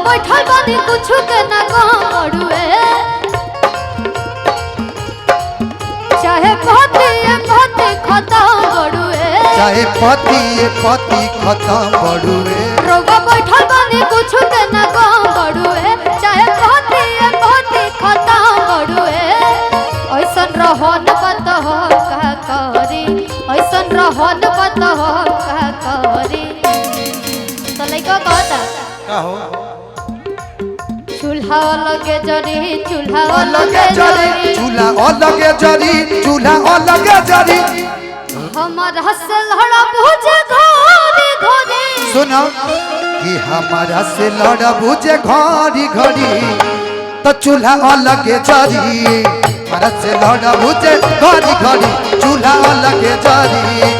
बैठल बानी कुछ के ना गड़ुए चाहे पति खत्म बड़ुए चाहे पति खत्म बड़ुए रोगा बैठल बानी कुछ के ना बड़ुए चाहे पति खत्म बड़ुए ऐसन रहन पत हो का करी ऐसन रहन पत हो का करी तो लइका कहता का हो चूल्हा अलगे जरी चूल्हा अलगे जरी चूल्हा अलगे जरी हमारा से लड़ा बुझे घोरी घोरी सुनो कि हमारा से लड़ा बुझे घड़ी घड़ी तो चूल्हा अलगे जरी हमारा से लड़ा बुझे घड़ी घड़ी चूल्हा अलगे जरी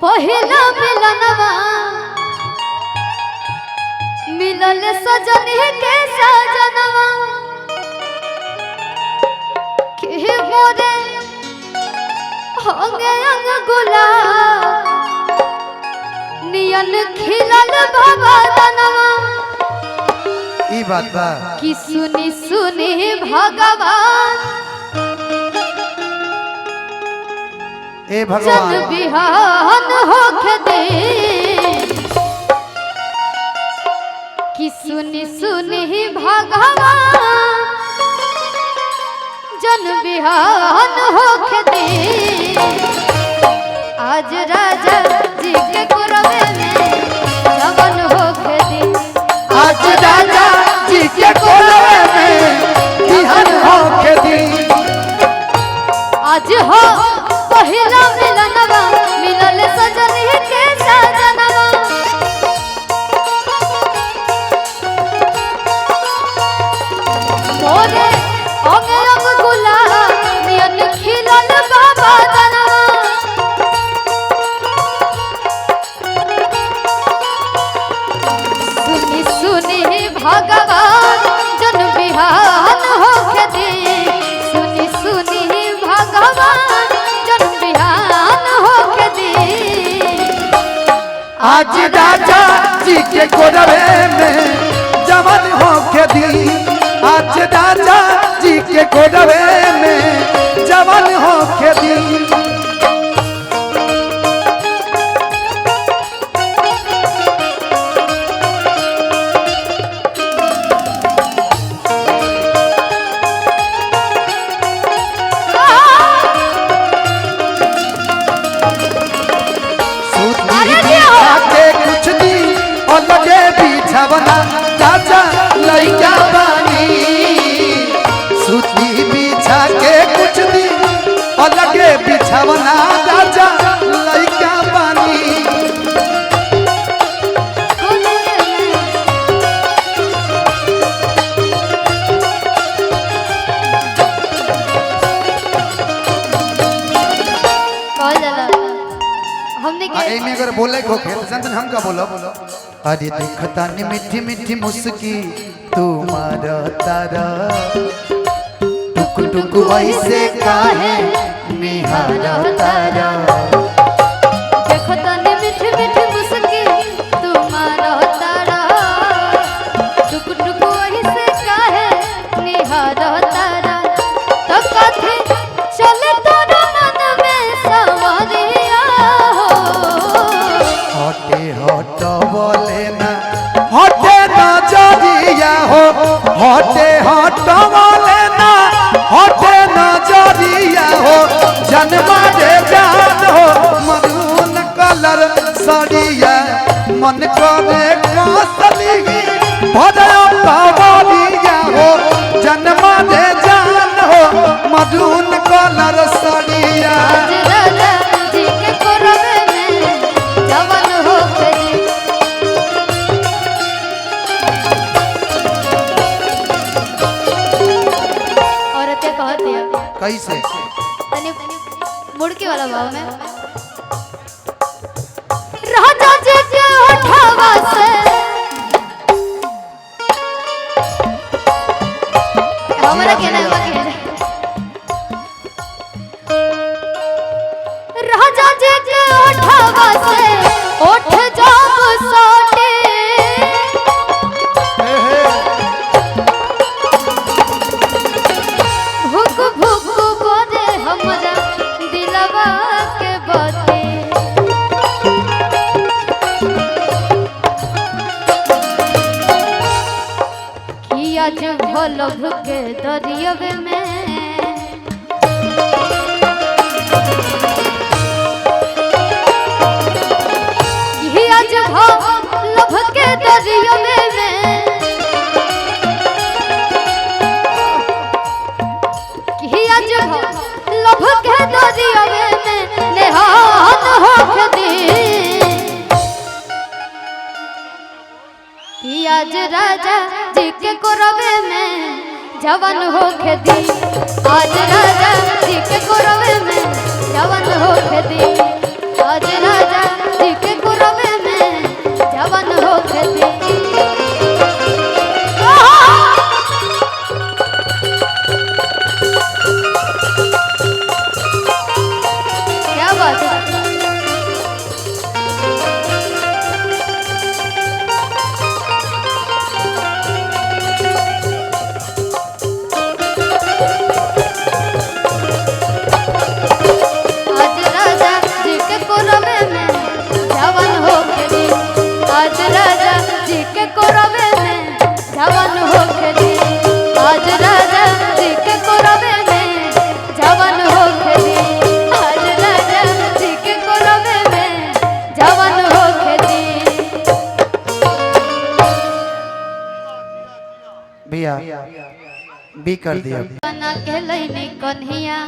पहिला मिलनवा मिलल सजनी के सजनवा के मोरे होंगे अंग गुलाब नियन खिलल बाबा दनवा ई बात बा कि सुनी सुनी भगवान ए भगवान जन बिहान होके दे कि सुनी सुनी भगवान जन बिहान होके दे आज राजा जी के कुरवे में जवन होके दे आज राजा जी के कुरवे में बिहान होके दे आज हो पहिला मिलनवा मिलल सजनी के सजनवा मोरे अंग अंग गुलाब नियन खिलल बाबा दनवा सुनी सुनी भगवान जन बिहान होके दे सुनी सुनी भगवान आज राजा जी के कोरवे में जवन होके दी आज राजा जी के कोरवे में जवन होके दी बिछावना चाचा लइका बानी सूती बिछा के कुछ दिन अलगे बिछावना चाचा लइका बानी हमने के एमे अगर बोले को संतन हम का बोलो अरे देखता ने मीठी मीठी मुस्की तुम्हारा तारा टुक टुक वैसे काहे निहारा तारा देखता ने मीठी मीठी मुस्की तुम्हारा तारा टुक टुक वैसे काहे निहारा तारा तो कथे चले तोरा मन में सवरिया हो हटे हट बोले ना हटे ना जरिया हो हटे हट बोले जन्मा दे जान हो मरून कलर साड़िया मन करे कासली भजो कावड़िया हो जन्मा दे जान हो मरून कलर साड़िया आज राजा जी के कोरवे में जवन हो गई औरतें कहती है कैसे तनी मुड़के वाला भाव में राजा जी के उठावा से हमारा कहना है राजा जी के उठावा से उठ जाब सोटे भूख भूख बोले हमरा दिलवा के बाते कि आज भल भुके दरियवे में कि आज भल भुके दरियवे में कि आज भल भुके दरियवे में नेहान होके दी कि आज राजा जी के कोरवे में जवन होके दी आज राजा जी के कोरवे में जवन होके दी आज राजा जी के कोरवे में जवन होके दी क्या बात है आज राजा जी के कोरवे में जवन होके दी आज राजा जी के कोरवे में जवन होके दी आज राजा जी के कोरवे में जवन होके दी आज राजा जी के कोरवे में जवन होके दी भैया बी कर दिया बना के लैनी कन्हिया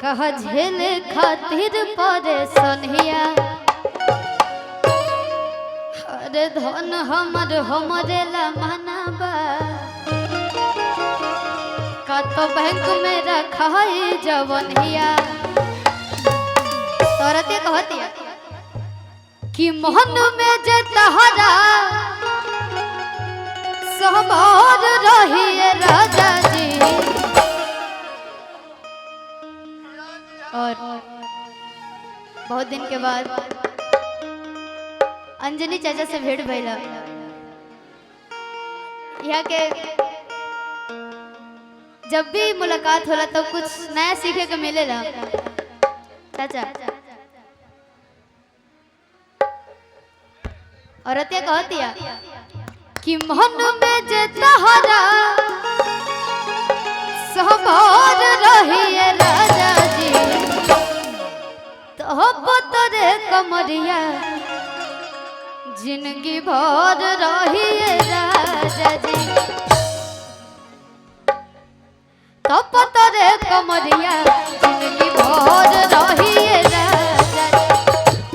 कह झेले खातिर परेशानिया अरे धन हमर हमरे ला मनाबा का तो बैंक में रखाई जवनिया तोरते कहती कि मोहन में जे तहरा सहबार रहिए राजा जी और बहुत दिन के बाद अंजनी चाचा से भेंट भइला यहाँ के जब भी मुलाकात होला तो कुछ नया सीखे के मिलेला चाचा औरतिया कहतिया कि मन में जे तहरा सहबार रहिए राजा जी तो पतरे कमरिया जिंदगी भर रहिए राजा जी तो पतरे कमरिया जिंदगी भर रहिए राजा जी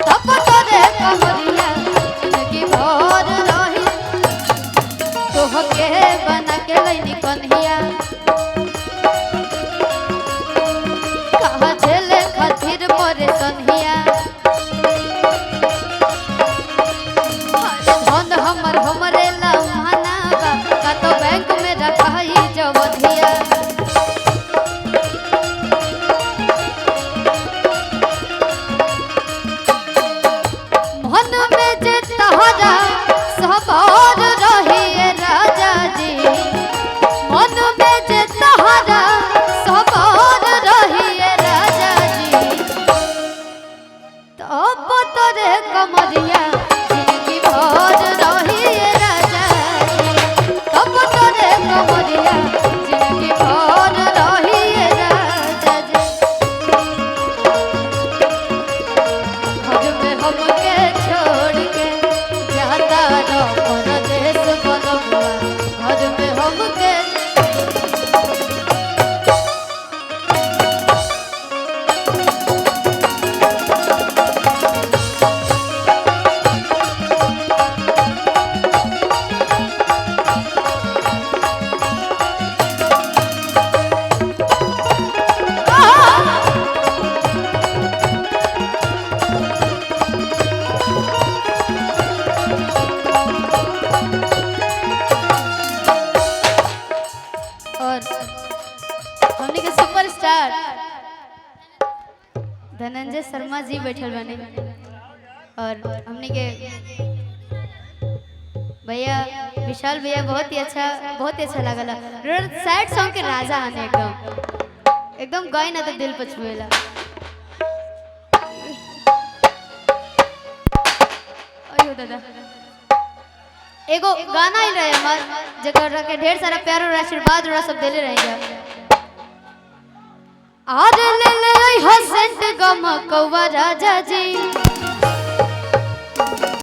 तो पतरे कमरिया जिंदगी भर रही तोहके बना के लैनी कन्हिया कहा झेले खातिर परेशानिया धन हमर हमरे ला मानाबा का तो बैंक में रखाई जवधिया धनंजय शर्मा जी बैठल बने और हमने के भैया विशाल भैया बहुत ही अच्छा लागल। सैड सॉन्ग के राजा हने एकदम गाय ना तो दिल पर छुएला। अयो दादा एगो गाना ही रहे हमार जगह के ढेर सारा प्यार और आशीर्वाद और सब देले रहेंगे। आज ले ले हसंत गम कौवा राजा जी